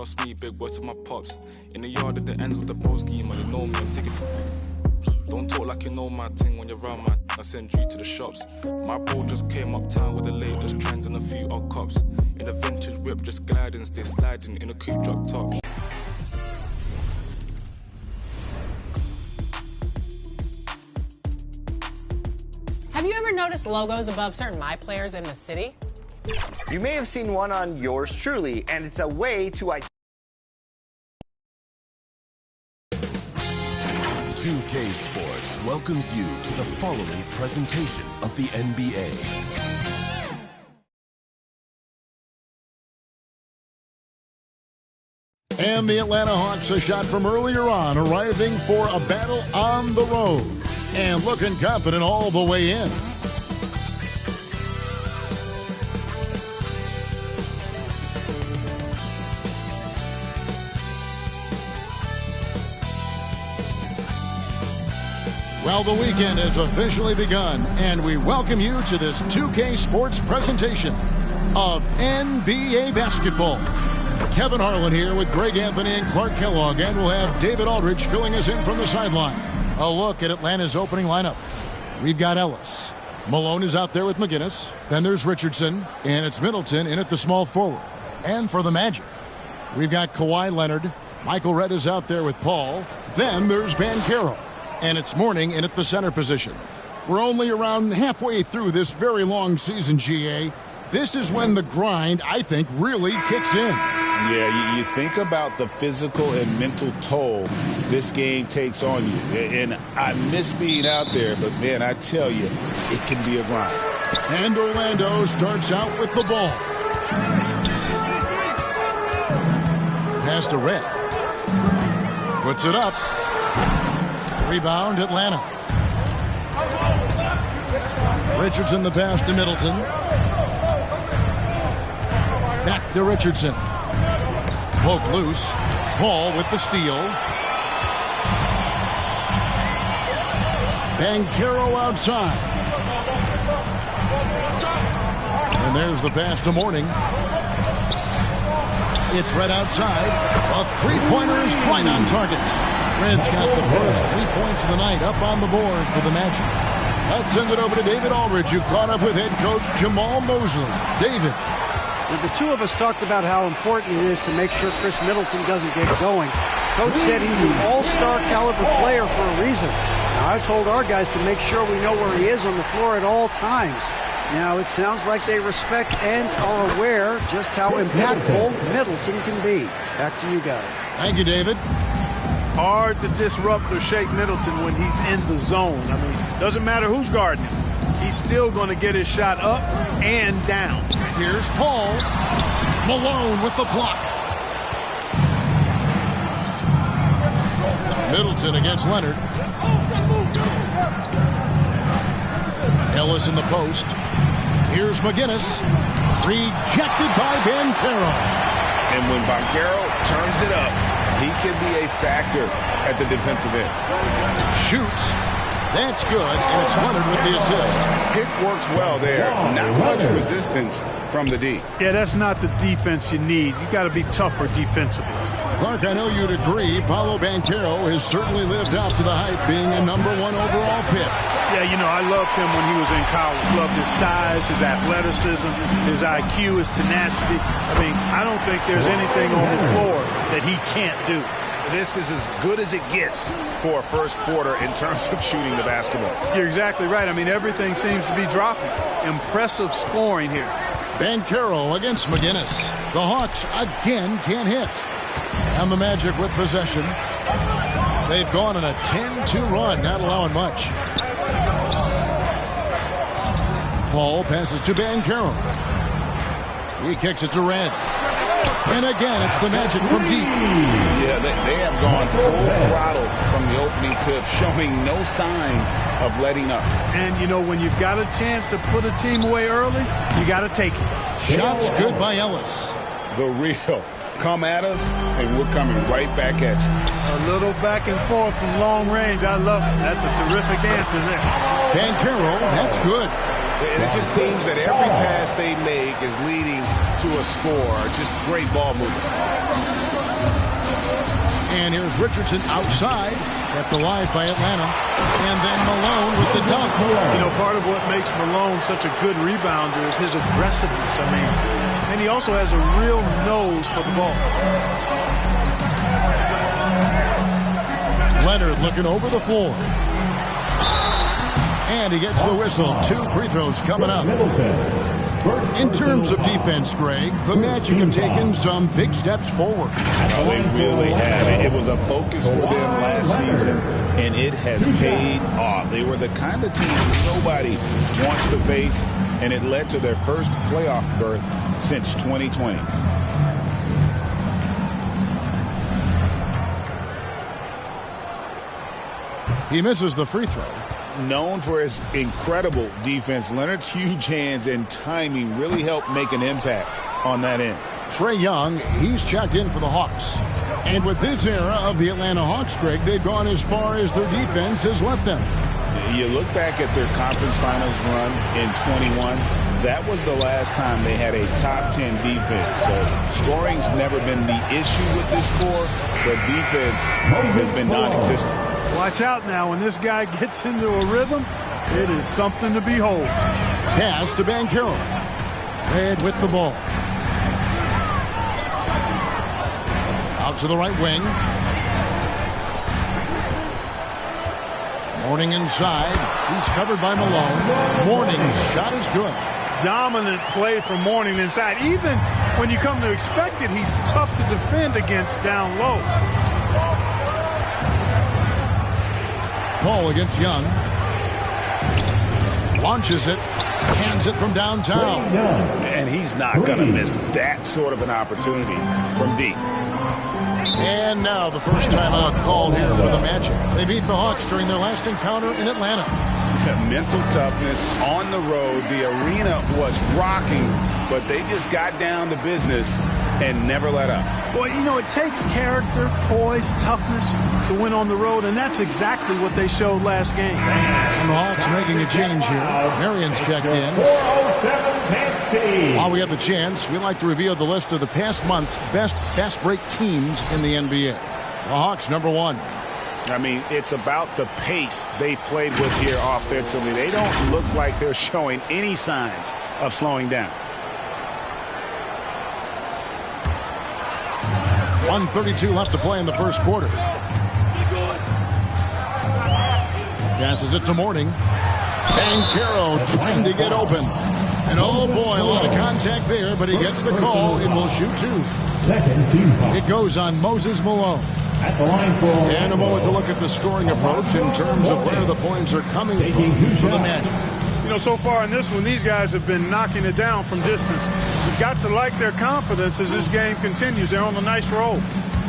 trust me, big boy to my pops. In the yard at the end with the bros game, man, they know me, I'm taking. Don't talk like you know my thing when you're around my. I send you to the shops. My bro just came uptown with the latest trends and a few odd cops. In a vintage whip, just gliding, stay sliding in a coupe drop top. Have you ever noticed logos above certain My Players in the city? You may have seen one on yours truly, and it's a way to 2K Sports welcomes you to the following presentation of the NBA. And the Atlanta Hawks, a shot from earlier on, arriving for a battle on the road and looking confident all the way in. Well, the weekend has officially begun, and we welcome you to this 2K Sports presentation of NBA basketball. Kevin Harlan here with Greg Anthony and Clark Kellogg, and we'll have David Aldridge filling us in from the sideline. A look at Atlanta's opening lineup. We've got Ellis. Malone is out there with McGinnis. Then there's Richardson, and it's Middleton in at the small forward. And for the Magic, we've got Kawhi Leonard. Michael Redd is out there with Paul. Then there's Banchero. And it's Mourning in at the center position. We're only around halfway through this very long season, GA. This is when the grind, I think, really kicks in. Yeah, you think about the physical and mental toll this game takes on you. And I miss being out there, but, man, I tell you, it can be a grind. And Orlando starts out with the ball. Pass to Redd. Puts it up. Rebound, Atlanta. Richardson the pass to Middleton. Back to Richardson. Poke loose. Paul with the steal. Banchero outside. And there's the pass to Mourning. It's Redd outside. A three-pointer is right on target. Redd's got the first 3 points of the night up on the board for the Magic. Let's send it over to David Aldridge, who caught up with head coach Jamal Mosley. David. The two of us talked about how important it is to make sure Chris Middleton doesn't get going. Coach said he's an all-star caliber player for a reason. Now, I told our guys to make sure we know where he is on the floor at all times. Now, it sounds like they respect and are aware just how impactful Middleton can be. Back to you guys. Thank you, David. Hard to disrupt or shake Middleton when he's in the zone. I mean, doesn't matter who's guarding him. He's still going to get his shot up and down. Here's Paul. Malone with the block. Middleton against Leonard. Ellis in the post. Here's McGinnis. Rejected by Banchero. And when Banchero turns it up, he can be a factor at the defensive end. Shoots. That's good, and it's Leonard with the assist. Pick works well there. Not much resistance from the D. Yeah, that's not the defense you need. You got to be tougher defensively. Clark, I know you'd agree, Paolo Banchero has certainly lived up to the hype, being a #1 overall pick. Yeah, you know, I loved him when he was in college. Loved his size, his athleticism, his IQ, his tenacity. I mean, I don't think there's anything on the floor that he can't do. This is as good as it gets for a first quarter in terms of shooting the basketball. You're exactly right. I mean, everything seems to be dropping. Impressive scoring here. Banchero against McGinnis. The Hawks again can't hit. And the Magic with possession. They've gone on a 10-2 run, not allowing much. Paul passes to Banchero. He kicks it to Redd. And again, it's the Magic from deep. Yeah, they have gone full throttle from the opening tip, showing no signs of letting up. And, you know, when you've got a chance to put a team away early, you got to take it. Shots good by Ellis. The real. Come at us, and we're coming right back at you. A little back and forth from long range. I love it. That's a terrific answer there. Banchero, that's good. And it just seems that every pass they make is leading to a score. Just great ball movement. And here's Richardson outside, kept alive by Atlanta. And then Malone with the dunk. You know, part of what makes Malone such a good rebounder is his aggressiveness. I mean, and he also has a real nose for the ball. Leonard looking over the floor. And he gets the whistle. 2 free throws coming up. In terms of defense, Greg, the Magic have taken some big steps forward. Oh, they really have. It was a focus for them last season, and it has paid off. They were the kind of team nobody wants to face, and it led to their first playoff berth since 2020. He misses the free throw. Known for his incredible defense, Leonard's huge hands and timing really helped make an impact on that end. Trae Young, he's checked in for the Hawks. And with this era of the Atlanta Hawks, Greg, they've gone as far as their defense has let them. You look back at their conference finals run in 21, that was the last time they had a top 10 defense. So scoring's never been the issue with this core, but defense has been non-existent. Watch out now. When this guy gets into a rhythm, it is something to behold. Pass to Banchero. Red with the ball. Out to the right wing. Mourning inside. He's covered by Malone. Mourning's shot is good. Dominant play from Mourning inside. Even when you come to expect it, he's tough to defend against down low. Paul against Young. Launches it. Hands it from downtown. And he's not going to miss that sort of an opportunity from deep. And now the first timeout called here for the Magic. They beat the Hawks during their last encounter in Atlanta. Mental toughness on the road. The arena was rocking, but they just got down to business and never let up. Well, you know, it takes character, poise, toughness to win on the road, and that's exactly what they showed last game. And the Hawks making a change here. Marion's checked in. While we have the chance, we'd like to reveal the list of the past month's best fast break teams in the NBA. The Hawks, number 1. I mean, it's about the pace they've played with here offensively. They don't look like they're showing any signs of slowing down. 1:32 left to play in the first quarter. Passes it to Mourning. Banchero trying to get open. And oh boy, a lot of contact there, but he gets the call and will shoot 2. It goes on Moses Malone. At the line for and a moment to look at the scoring approach in terms of where the points are coming from for the Magic. You know, so far in this one, these guys have been knocking it down from distance. You've got to like their confidence as this game continues. They're on a nice roll.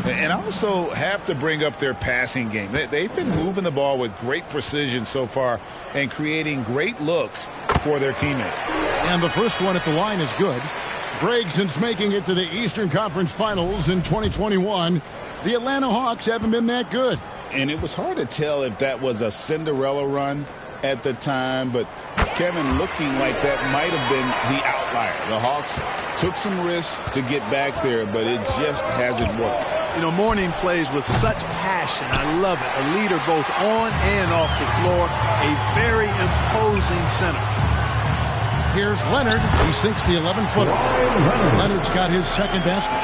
And also have to bring up their passing game. They've been moving the ball with great precision so far and creating great looks for their teammates. And the first one at the line is good. Greg, since making it to the Eastern Conference Finals in 2021, the Atlanta Hawks haven't been that good. And it was hard to tell if that was a Cinderella run at the time, but Kevin, looking like that might have been the outlier. The Hawks took some risks to get back there, but it just hasn't worked. You know, Mourning plays with such passion. I love it. A leader both on and off the floor. A very imposing center. Here's Leonard. He sinks the 11-footer. Leonard's got his second basket.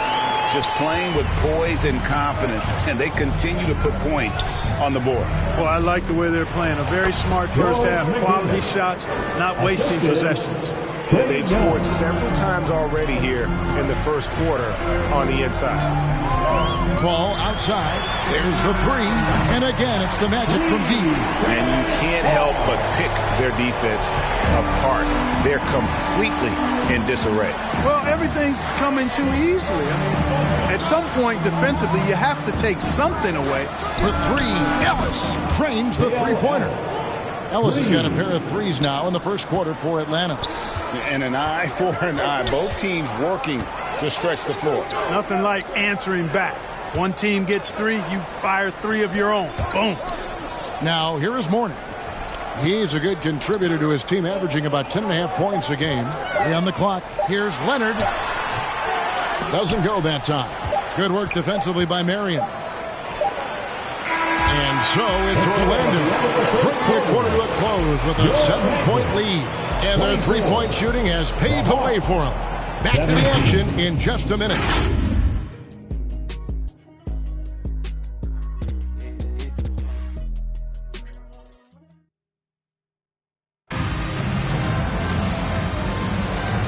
Just playing with poise and confidence, and they continue to put points on the board. Well, I like the way they're playing. A very smart first half. Quality shots, not wasting possessions. They've scored several times already here in the first quarter on the inside. Ball outside. There's the 3. And again, it's the Magic from deep. And you can't help but pick their defense apart. They're completely in disarray. Well, everything's coming too easily. I mean, at some point defensively, you have to take something away. For 3, Ellis trains the three-pointer. Ellis has got a pair of 3s now in the first quarter for Atlanta. And an eye for an eye. Both teams working to stretch the floor. Nothing like answering back. One team gets 3, you fire 3 of your own. Boom. Now, here is Mourning. He's a good contributor to his team, averaging about 10.5 points a game. On the clock, here's Leonard. Doesn't go that time. Good work defensively by Marion. And so it's Orlando bringing the quarter to a close with a 7-point lead. And their three-point shooting has paved the way for them. Back to the action in just a minute.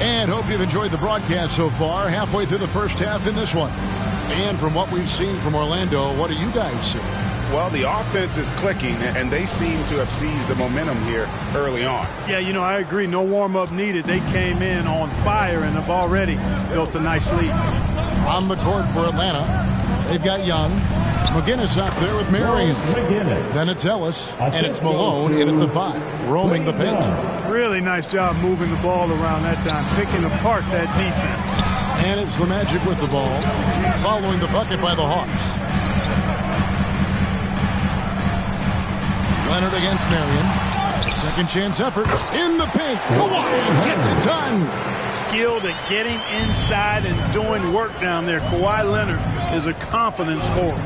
And hope you've enjoyed the broadcast so far. Halfway through the first half in this one. And from what we've seen from Orlando, what do you guys see? Well, the offense is clicking, and they seem to have seized the momentum here early on. Yeah, I agree. No warm-up needed. They came in on fire and have already built a nice lead. On the court for Atlanta, they've got Young. McGinnis out there with Marion. Then it's Ellis, and it's Malone in at the 5, roaming the paint. Really nice job moving the ball around that time, picking apart that defense. And it's the Magic with the ball, following the bucket by the Hawks. Leonard against Marion. Second chance effort in the paint. Kawhi gets it done. Skilled at getting inside and doing work down there. Kawhi Leonard is a confidence forward.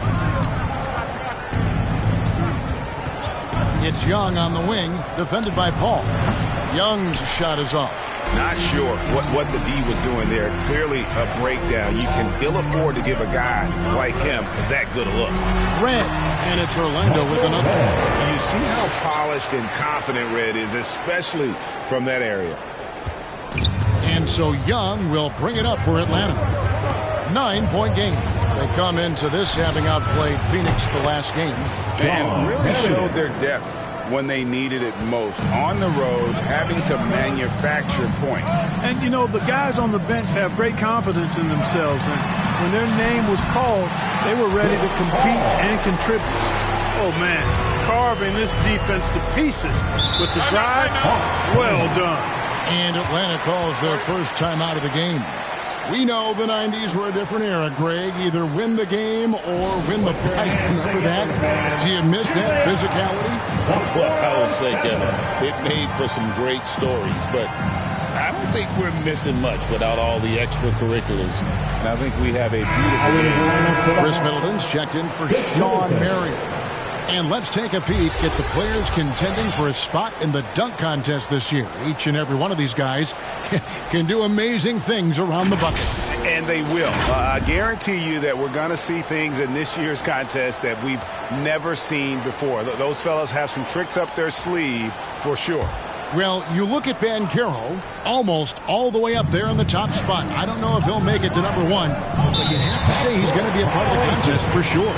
It's Young on the wing, defended by Paul. Young's shot is off. Not sure what the D was doing there. Clearly a breakdown. You can ill afford to give a guy like him that good a look. Red, and it's Orlando with another. You see how polished and confident Red is, especially from that area. And so Young will bring it up for Atlanta. 9-point game. They come into this having outplayed Phoenix the last game. And really showed their depth when they needed it most. On the road, having to manufacture points. And, the guys on the bench have great confidence in themselves. And when their name was called, they were ready to compete and contribute. Oh, man, carving this defense to pieces with the drive. Well done. And Atlanta calls their first time out of the game. We know the 90s were a different era, Greg. Either win the game or win the fight. Remember that? Do you miss that physicality? Well, I will say, Kevin, it made for some great stories, but I don't think we're missing much without all the extracurriculars. And I think we have a beautiful game. Chris Middleton's checked in for Sean Marion. And let's take a peek at the players contending for a spot in the dunk contest this year. Each and every one of these guys can do amazing things around the bucket. And they will. I guarantee you that we're going to see things in this year's contest that we've never seen before. Those fellas have some tricks up their sleeve for sure. Well, you look at Banchero, almost all the way up there in the top spot. I don't know if he'll make it to number 1, but you'd have to say he's going to be a part of the contest for sure.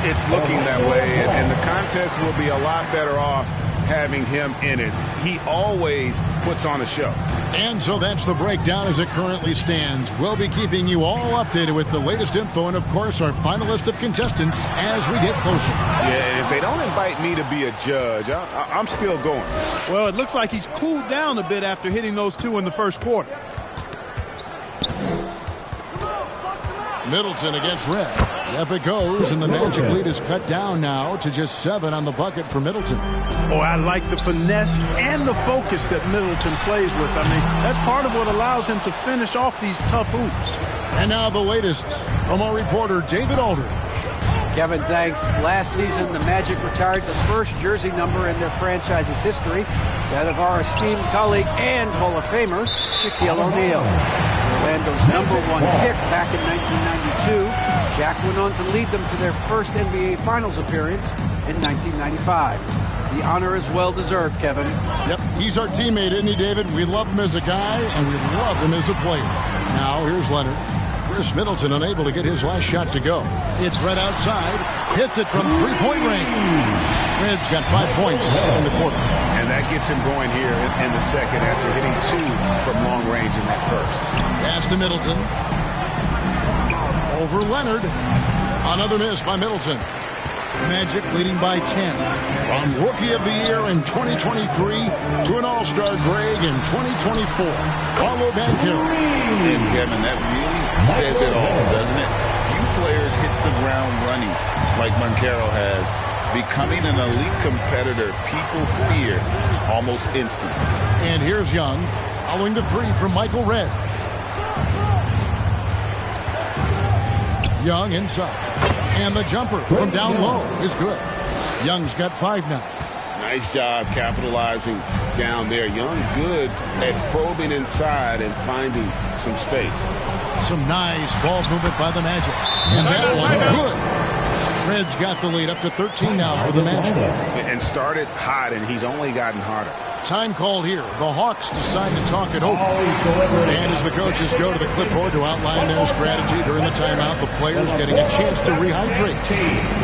It's looking that way, and the contest will be a lot better off having him in it. He always puts on a show. And so that's the breakdown as it currently stands. We'll be keeping you all updated with the latest info and, of course, our final list of contestants as we get closer. Yeah, if they don't invite me to be a judge, I'm still going. Well, it looks like he's cooled down a bit after hitting those 2 in the first quarter. Middleton against Red. Up it goes, and the Magic lead is cut down now to just 7 on the bucket for Middleton. Oh, I like the finesse and the focus that Middleton plays with. I mean, that's part of what allows him to finish off these tough hoops. And now the latest from our reporter, David Aldridge. Kevin, thanks. Last season, the Magic retired the first jersey number in their franchise's history, that of our esteemed colleague and Hall of Famer, Shaquille O'Neal. Orlando's #1 pick back in 1992, Shaq went on to lead them to their first NBA Finals appearance in 1995. The honor is well-deserved, Kevin. Yep, he's our teammate, isn't he, David? We love him as a guy, and we love him as a player. Now, here's Leonard. Chris Middleton unable to get his last shot to go. It's Red outside. Hits it from three-point range. Red's got 5 points in the quarter. And that gets him going here in the second after hitting 2 from long range in that first. Pass to Middleton. Over Leonard. Another miss by Middleton. Magic leading by 10. From Rookie of the Year in 2023 to an All-Star Greg in 2024. Paulo Banchero. And Kevin, that really says it all, doesn't it? Few players hit the ground running like Banchero has. Becoming an elite competitor, people fear almost instantly. And here's Young, following the 3 from Michael Redd. Young inside. And the jumper from down low is good. Young's got 5 now. Nice job capitalizing down there. Young good at probing inside and finding some space. Some nice ball movement by the Magic. And that one, good. Fred's got the lead up to 13 now for the Magic. And started hot, and he's only gotten hotter. Time called here. The Hawks decide to talk it over. And as the coaches go to the clipboard to outline their strategy during the timeout, the players getting a chance to rehydrate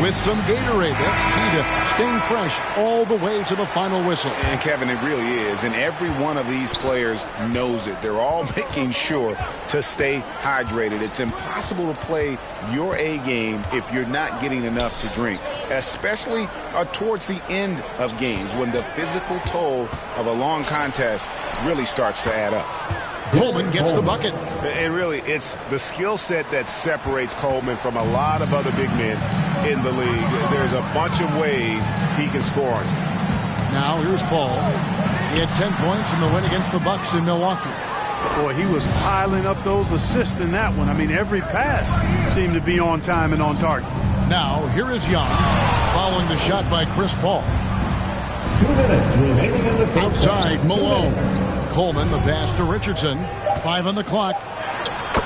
with some Gatorade. That's key to staying fresh all the way to the final whistle. And Kevin, it really is. And every one of these players knows it. They're all making sure to stay hydrated. It's impossible to play your A game if you're not getting enough to drink, especially towards the end of games when the physical toll of a long contest really starts to add up. Coleman gets the bucket. And really, it's the skill set that separates Coleman from a lot of other big men in the league. There's a bunch of ways he can score on you. Now here's Paul. He had 10 points in the win against the Bucks in Milwaukee. Boy, he was piling up those assists in that one. I mean, every pass seemed to be on time and on target. Now, here is Young, following the shot by Chris Paul. 2 minutes remaining in the first. Outside, Malone. Coleman, the pass to Richardson. 5 on the clock.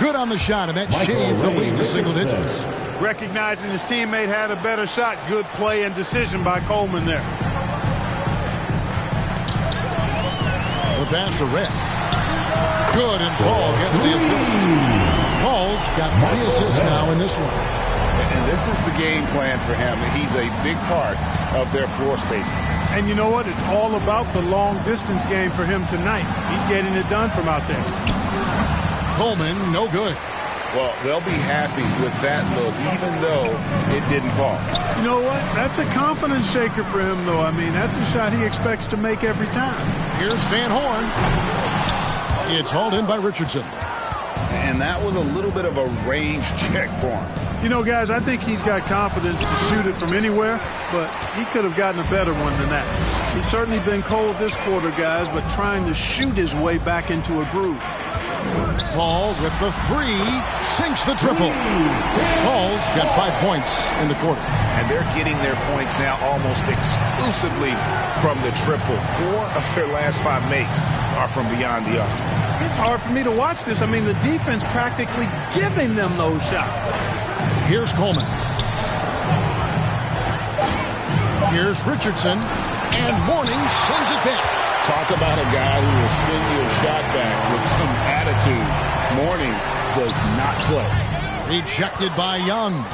Good on the shot, and that shaves the lead to single digits. Recognizing his teammate had a better shot. Good play and decision by Coleman there. The pass to Red. Good, and Paul gets the assist. Paul's got 3 assists now in this one. And this is the game plan for him. He's a big part of their floor spacing. And you know what? It's all about the long-distance game for him tonight. He's getting it done from out there. Coleman, no good. Well, they'll be happy with that look, even though it didn't fall. You know what? That's a confidence shaker for him, though. I mean, that's a shot he expects to make every time. Here's Van Horn. It's hauled in by Richardson. And that was a little bit of a range check for him. You know, guys, I think he's got confidence to shoot it from anywhere, but he could have gotten a better one than that. He's certainly been cold this quarter, guys, but trying to shoot his way back into a groove. Paul with the 3, sinks the triple. Paul's got 5 points in the quarter. And they're getting their points now almost exclusively from the triple. 4 of their last 5 makes are from beyond the arc. It's hard for me to watch this. I mean, the defense practically giving them those shots. Here's Coleman. Here's Richardson. And Mourning sends it back. Talk about a guy who will send you a shot back with some attitude. Mourning does not play. Rejected by Young.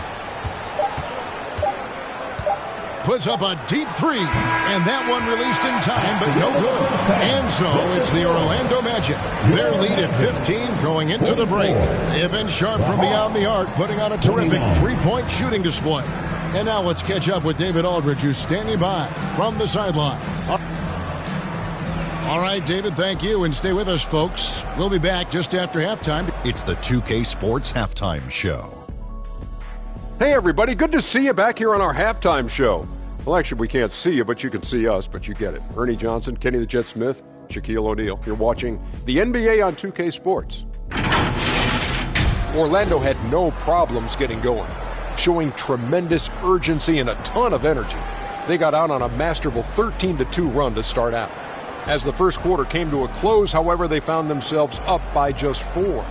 Puts up a deep 3. And that one released in time, but no good. And so it's the Orlando Magic. Their lead at 15 going into the break. They have been sharp from beyond the arc, putting on a terrific 3-point shooting display. And now let's catch up with David Aldridge, who's standing by from the sideline. All right, David, thank you, and stay with us, folks. We'll be back just after halftime. It's the 2K Sports Halftime Show. Hey, everybody, good to see you back here on our halftime show. Well, actually, we can't see you, but you can see us, but you get it. Ernie Johnson, Kenny the Jet Smith, Shaquille O'Neal. You're watching the NBA on 2K Sports. Orlando had no problems getting going, showing tremendous urgency and a ton of energy. They got out on a masterful 13-2 run to start out. As the first quarter came to a close, however, they found themselves up by just 4.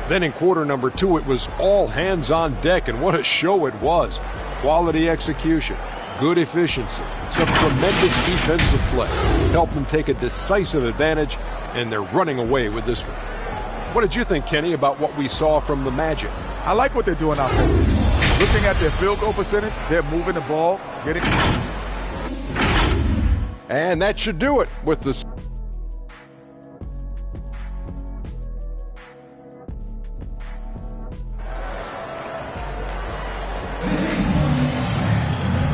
Then in quarter number 2, it was all hands on deck, and what a show it was. Quality execution, good efficiency, some tremendous defensive play helped them take a decisive advantage, and they're running away with this one. What did you think, Kenny, about what we saw from the Magic? I like what they're doing offensively. Looking at their field goal percentage, they're moving the ball, getting... And that should do it with the...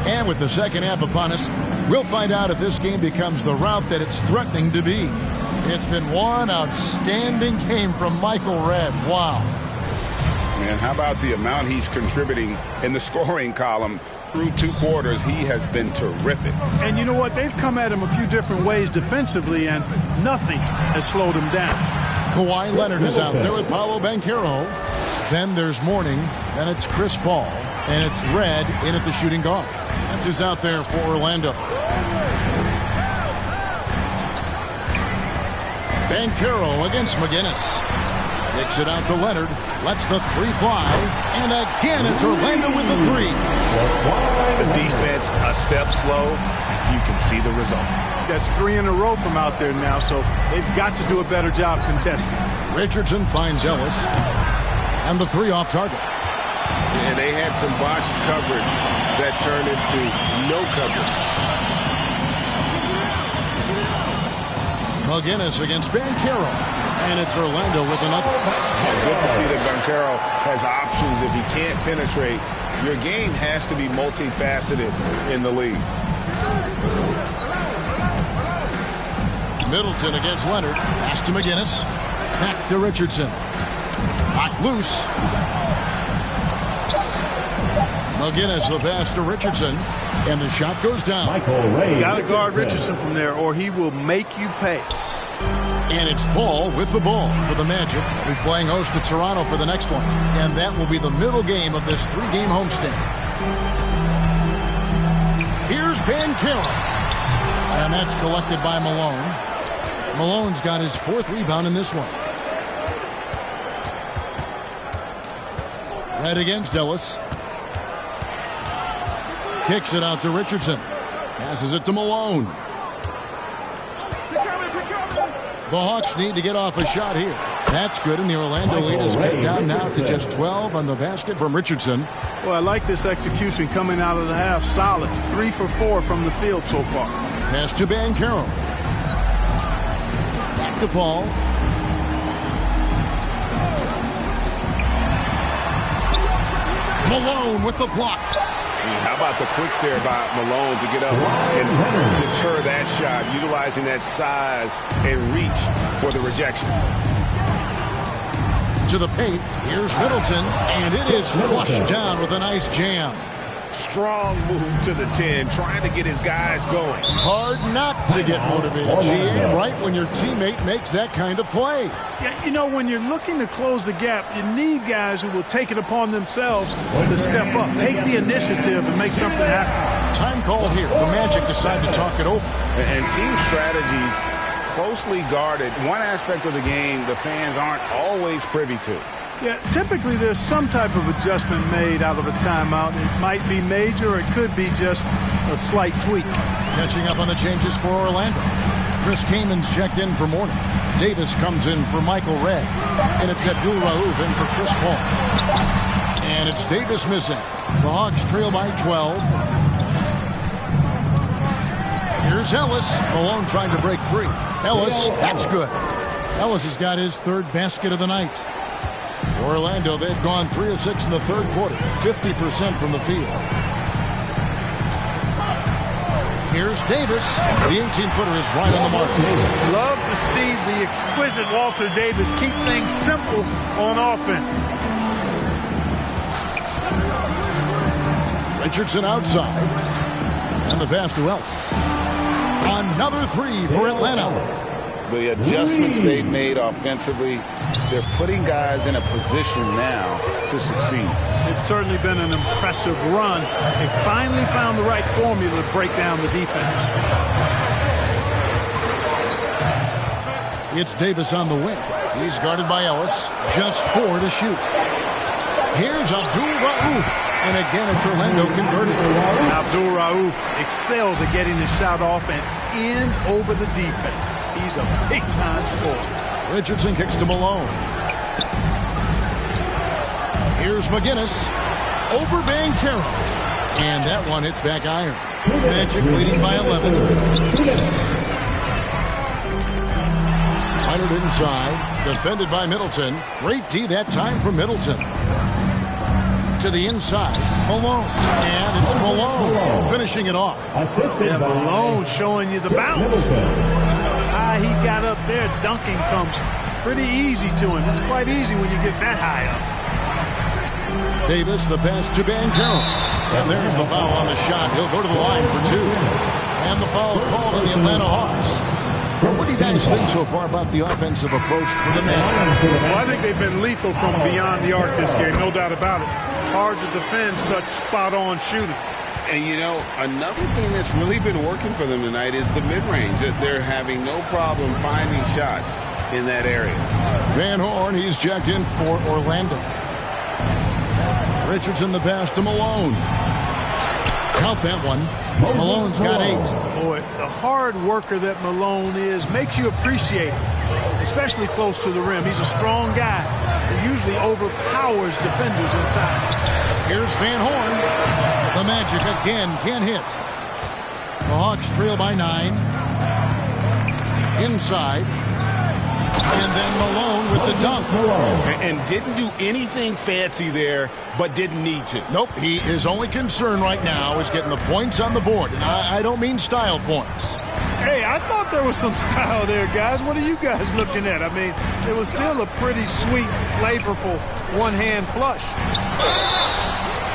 And with the second half upon us, we'll find out if this game becomes the route that it's threatening to be. It's been one outstanding game from Michael Redd. Wow. Man, how about the amount he's contributing in the scoring column? Through 2 quarters, he has been terrific. And you know what? They've come at him a few different ways defensively, and nothing has slowed him down. Kawhi Leonard is out there with Paolo Banchero. Then there's Mourning. Then it's Chris Paul. And it's Red in at the shooting guard. That's who's out there for Orlando. Banchero against McGinnis. Kicks it out to Leonard. Lets the three fly. And again, it's Orlando with the three. The defense a step slow. You can see the result. That's 3 in a row from out there now, so they've got to do a better job contesting. Richardson finds Ellis. And the three off target. And they had some botched coverage that turned into no coverage. McGinnis against Banchero. And it's Orlando with another. Good to see that Banchero has options if he can't penetrate. Your game has to be multifaceted in the league. Middleton against Leonard. Pass to McGinnis. Back to Richardson. Knocked loose. McGinnis the pass to Richardson. And the shot goes down. Got to guard Richardson from there or he will make you pay. And it's Paul with the ball for the Magic. They'll be playing host to Toronto for the next one. And that will be the middle game of this 3-game homestand. Here's Banchero. And that's collected by Malone. Malone's got his 4th rebound in this one. Red against Ellis. Kicks it out to Richardson. Passes it to Malone. The Hawks need to get off a shot here. That's good, and the Orlando lead is cut down now to just 12 on the basket from Richardson. Well, I like this execution coming out of the half. Solid. 3 for 4 from the field so far. Pass to Banchero. Back to Paul. Malone with the block. How about the quicks there by Malone to get up and deter that shot, utilizing that size and reach for the rejection. To the paint, here's Middleton, and it is flushed down with a nice jam. Strong move to the 10, trying to get his guys going. Hard not to get motivated, GA, right when your teammate makes that kind of play. Yeah, you know, when you're looking to close the gap, you need guys who will take it upon themselves to step up, take the initiative, and make something happen. Time call here. The Magic decide to talk it over. And team strategies closely guarded. One aspect of the game the fans aren't always privy to. Yeah, typically there's some type of adjustment made out of a timeout. It might be major, or it could be just a slight tweak. Catching up on the changes for Orlando. Chris Kamen's checked in for Morning. Davis comes in for Michael Red. And it's Abdul Rauf in for Chris Paul. And it's Davis missing. The Hawks trail by 12. Here's Ellis. Malone trying to break free. Ellis, that's good. Ellis has got his 3rd basket of the night. For Orlando, they've gone 3 of 6 in the 3rd quarter, 50% from the field. Here's Davis. The 18-footer is right on the mark. Love to see the exquisite Walter Davis keep things simple on offense. Richardson outside. And the pass to Ellis. Another 3 for Atlanta. The adjustments they've made offensively, they're putting guys in a position now to succeed. It's certainly been an impressive run. They finally found the right formula to break down the defense. It's Davis on the wing. He's guarded by Ellis. Just 4 to shoot. Here's Abdul Rauf. And again, it's Orlando converted. Abdul Rauf excels at getting his shot off and in over the defense. He's a big-time scorer. Richardson kicks to Malone. Here's McGinnis. Over Banchero. And that one hits back iron. Magic leading by 11. Leonard inside. Defended by Middleton. Great D that time from Middleton. To the inside, Malone, and it's Malone finishing it off. Yeah, Malone showing you the bounce. How he got up there, dunking comes pretty easy to him. It's quite easy when you get that high up. Davis, the pass to Banchero. And there's the foul on the shot. He'll go to the line for 2. And the foul called on the Atlanta Hawks. Well, what do you guys think so far about the offensive approach for the Magic? Well, I think they've been lethal from beyond the arc this game, no doubt about it. Hard to defend such spot-on shooting. And, you know, another thing that's really been working for them tonight is the mid-range. That they're having no problem finding shots in that area. Van Horn, he's checked in for Orlando. Richardson the pass to Malone. Count that one. Malone's got 8. Boy, the hard worker that Malone is makes you appreciate him, especially close to the rim. He's a strong guy who usually overpowers defenders inside. Here's Van Horn. The Magic again can't hit. The Hawks trail by 9. Inside. And then Malone with the dunk. And didn't do anything fancy there, but didn't need to. Nope, his only concern right now is getting the points on the board. And I don't mean style points. Hey, I thought there was some style there, guys. What are you guys looking at? I mean, it was still a pretty sweet, flavorful one-hand flush.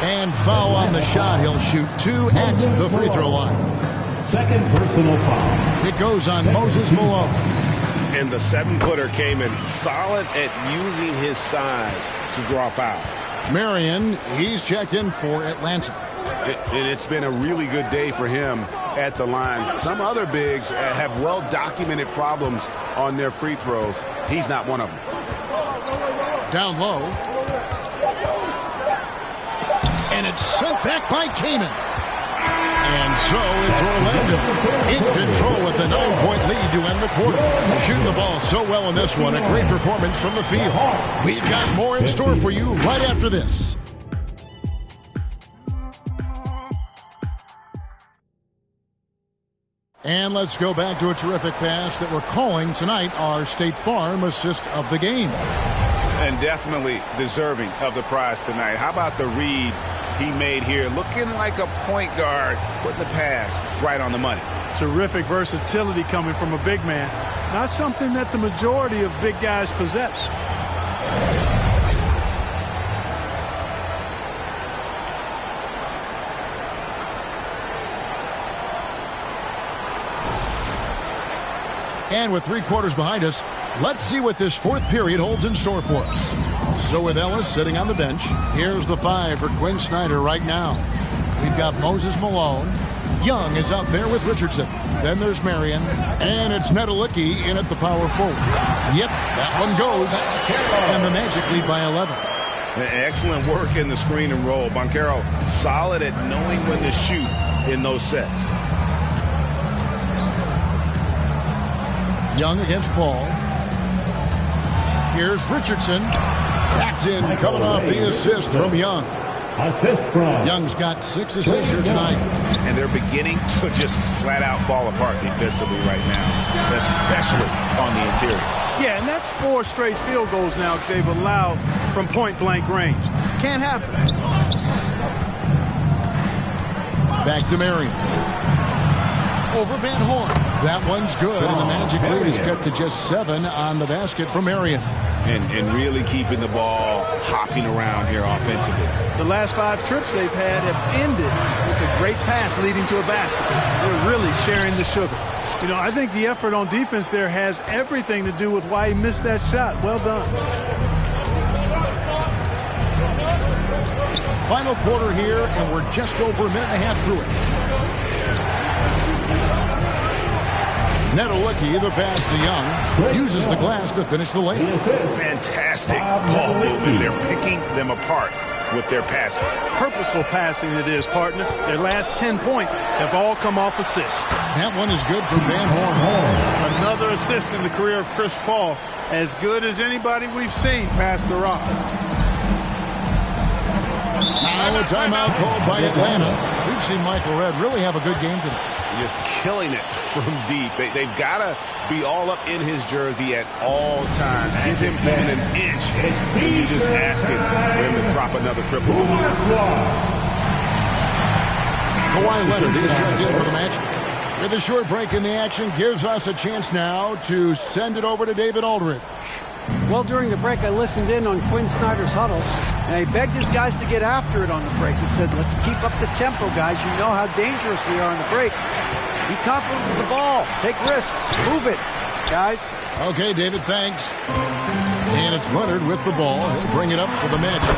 And foul on the shot. He'll shoot 2 at the free throw line. Second personal foul. It goes on Moses Malone. And the 7-footer came in solid at using his size to draw foul. Marion, he's checked in for Atlanta. And it's been a really good day for him at the line. Some other bigs have well-documented problems on their free throws. He's not one of them. Down low. And it's sent back by Kaman. And so it's Orlando in control with the 9-point lead to end the quarter. Shooting the ball so well in this one. A great performance from the field. We've got more in store for you right after this. And let's go back to a terrific pass that we're calling tonight our State Farm assist of the game. And definitely deserving of the prize tonight. How about the read he made here? Looking like a point guard, putting the pass right on the money. Terrific versatility coming from a big man. Not something that the majority of big guys possess. And with 3 quarters behind us, let's see what this 4th period holds in store for us. So with Ellis sitting on the bench, here's the 5 for Quinn Snyder right now. We've got Moses Malone. Young is out there with Richardson. Then there's Marion. And it's Nedelicki in at the power forward. Yep, that one goes. And the Magic lead by 11. Excellent work in the screen and roll. Banchero solid at knowing when to shoot in those sets. Young against Paul. Here's Richardson. That's in, coming off the assist from Young. Assist from Young's got 6 assists here tonight. And they're beginning to just flat out fall apart defensively right now, especially on the interior. Yeah, and that's 4 straight field goals now they've allowed from point-blank range. Can't happen. Back to Marion. Over Van Horn. That one's good, and the Magic lead is cut to just 7 on the basket from Marion. And really keeping the ball hopping around here offensively. The last 5 trips they've had have ended with a great pass leading to a basket. They're really sharing the sugar. You know, I think the effort on defense there has everything to do with why he missed that shot. Well done. Final quarter here, and we're just over a minute and a half through it. Nedelicki, the pass to Young, uses the glass to finish the layup. Fantastic ball movement. They're picking them apart with their passing. Purposeful passing it is, partner. Their last 10 points have all come off assists. That one is good from Van Horn. Another assist in the career of Chris Paul. As good as anybody we've seen past the rock. Now a timeout called by Atlanta. We've seen Michael Redd really have a good game today. Just killing it from deep. They've got to be all up in his jersey at all times. Give him even an inch. And you just asking for him to drop another triple. Kawhi Leonard is checked in for the Magic. With a short break in the action, gives us a chance now to send it over to David Aldridge. Well, during the break, I listened in on Quinn Snyder's huddle, and he begged his guys to get after it on the break. He said, let's keep up the tempo, guys. You know how dangerous we are on the break. Be confident with the ball. Take risks. Move it, guys. Okay, David, thanks. And it's Leonard with the ball. He'll bring it up for the Magic.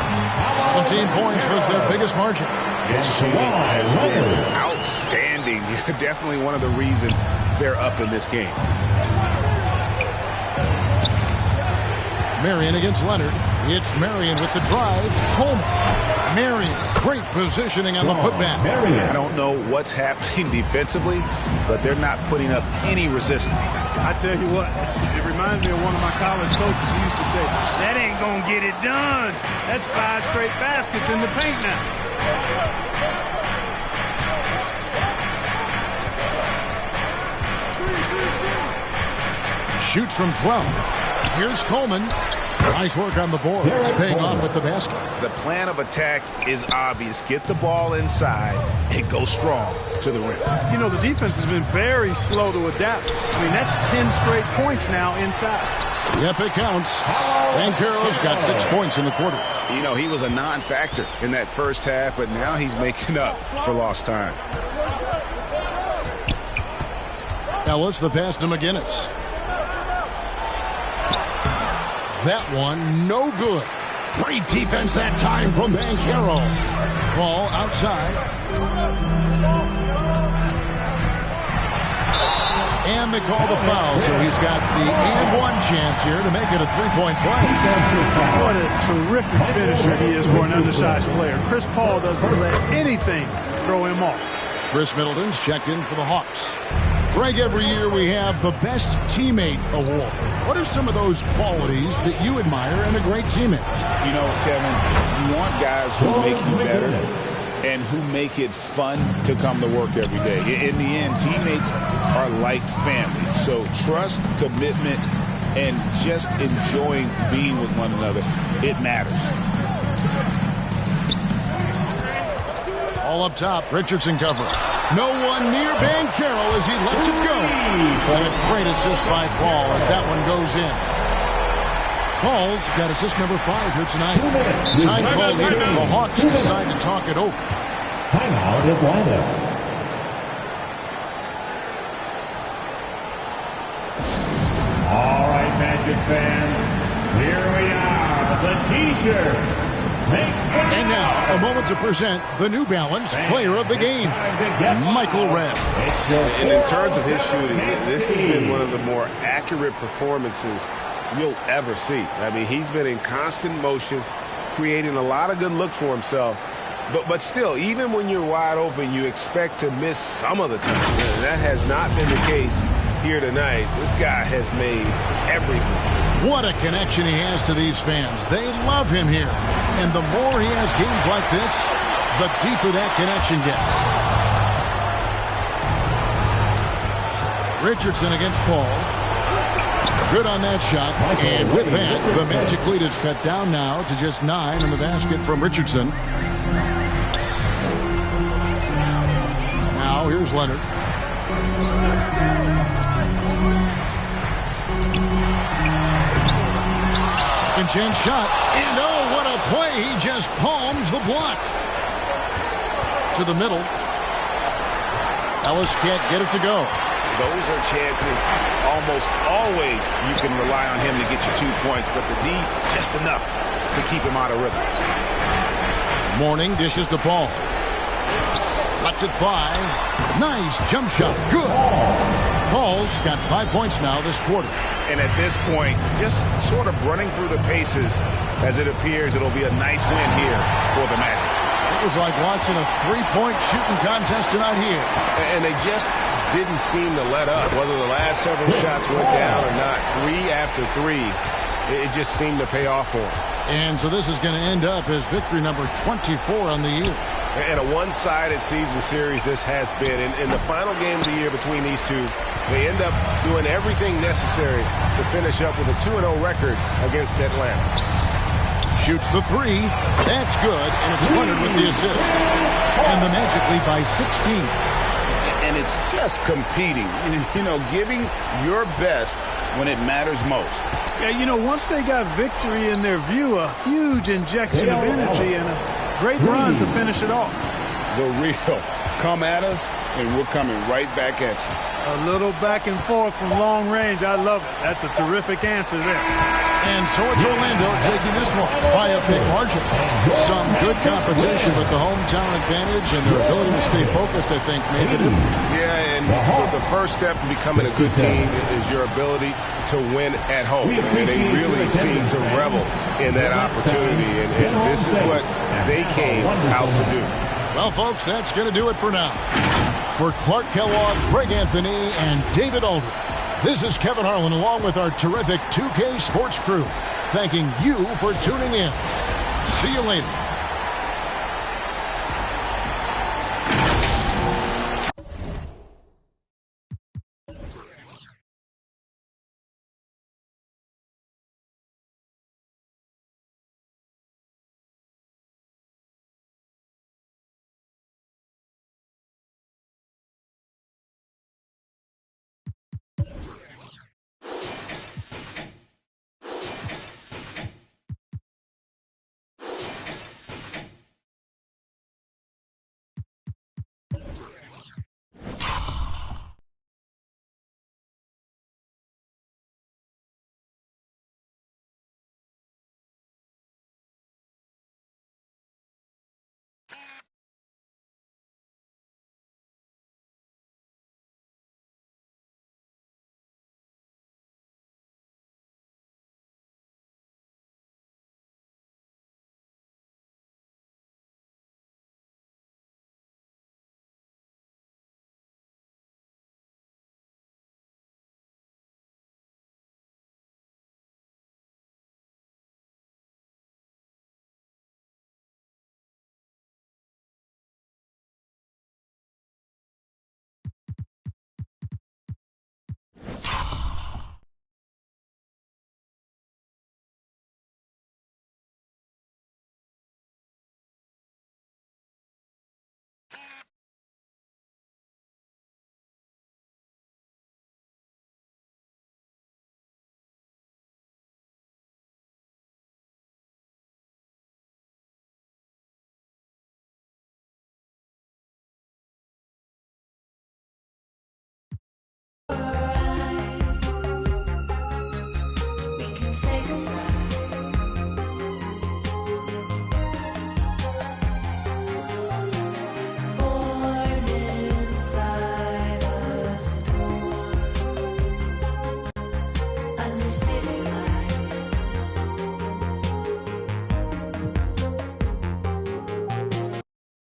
17 points was their biggest margin. His shooting has been outstanding. Definitely one of the reasons they're up in this game. Marion against Leonard. It's Marion with the drive. Coleman. Marion, great positioning on the putback. I don't know what's happening defensively, but they're not putting up any resistance. I tell you what, it reminds me of one of my college coaches who used to say, that ain't going to get it done. That's 5 straight baskets in the paint now. Shoots from 12. Here's Coleman. Nice work on the board. It's paying off with the basket. The plan of attack is obvious. Get the ball inside and go strong to the rim. You know, the defense has been very slow to adapt. I mean, that's 10 straight points now inside. Yep, it counts. Banchero's got 6 points in the quarter. You know, he was a non-factor in that first half, but now he's making up for lost time. Ellis, the pass to McGinnis. That one, no good. Great defense that time from Banchero. Ball outside. And they call the foul, so he's got the and-one chance here to make it a three-point play. What a terrific finisher he is for an undersized player. Chris Paul doesn't let anything throw him off. Chris Middleton's checked in for the Hawks. Greg, every year we have the Best Teammate Award. What are some of those qualities that you admire in a great teammate? You know, Kevin, you want guys who make you better and who make it fun to come to work every day. In the end, teammates are like family. So trust, commitment, and just enjoying being with one another, it matters. All up top, Richardson cover. No one near Banchero as he lets it go. And a great assist by Paul as that one goes in. Paul's got assist number 5 here tonight. Time called here. The Hawks decide to talk it over. Timeout Atlanta. All right, Magic fans. Here we are. The T-shirt. And now, a moment to present the New Balance Player of the Game, Michael Redd. And in terms of his shooting, this has been one of the more accurate performances you'll ever see. I mean, he's been in constant motion, creating a lot of good looks for himself. But still, even when you're wide open, you expect to miss some of the time. And that has not been the case here tonight. This guy has made everything. What a connection he has to these fans. They love him here. And the more he has games like this, the deeper that connection gets. Richardson against Paul. Good on that shot. And with that, the Magic lead is cut down now to just 9 in the basket from Richardson. Now here's Leonard. Second chance shot. And oh, what a play. He just palms the block. To the middle. Ellis can't get it to go. Those are chances almost always you can rely on him to get you 2 points, but the D just enough to keep him out of rhythm. Mourning dishes to Paul. Lets it fly. Nice jump shot. Good. Paul's got 5 points now this quarter. And at this point, just sort of running through the paces as it appears it'll be a nice win here for the Magic. It was like watching a three-point shooting contest tonight here. And they just didn't seem to let up. Whether the last several shots went down or not, 3 after 3, it just seemed to pay off for them. And so this is going to end up as victory number 24 on the year. And a one-sided season series this has been. In the final game of the year between these two, they end up doing everything necessary to finish up with a 2-0 record against Atlanta. Shoots the 3. That's good, and it's Leonard with the assist. And the Magic lead by 16. And it's just competing, you know, giving your best when it matters most. Yeah, you know, once they got victory in their view, a huge injection of energy and a great run to finish it off. The real Come at us, and we're coming right back at you. A little back and forth from long range. I love it. That's a terrific answer there. And so it's Orlando taking this one by a big margin. Some good competition, but the hometown advantage and their ability to stay focused, I think, made the difference. Yeah, and the first step in becoming a good team is your ability to win at home. And they really seem to revel in that opportunity, and this is what they came out to do. Well, folks, that's going to do it for now. For Clark Kellogg, Greg Anthony, and David Aldridge, this is Kevin Harlan along with our terrific 2K Sports crew, thanking you for tuning in. See you later.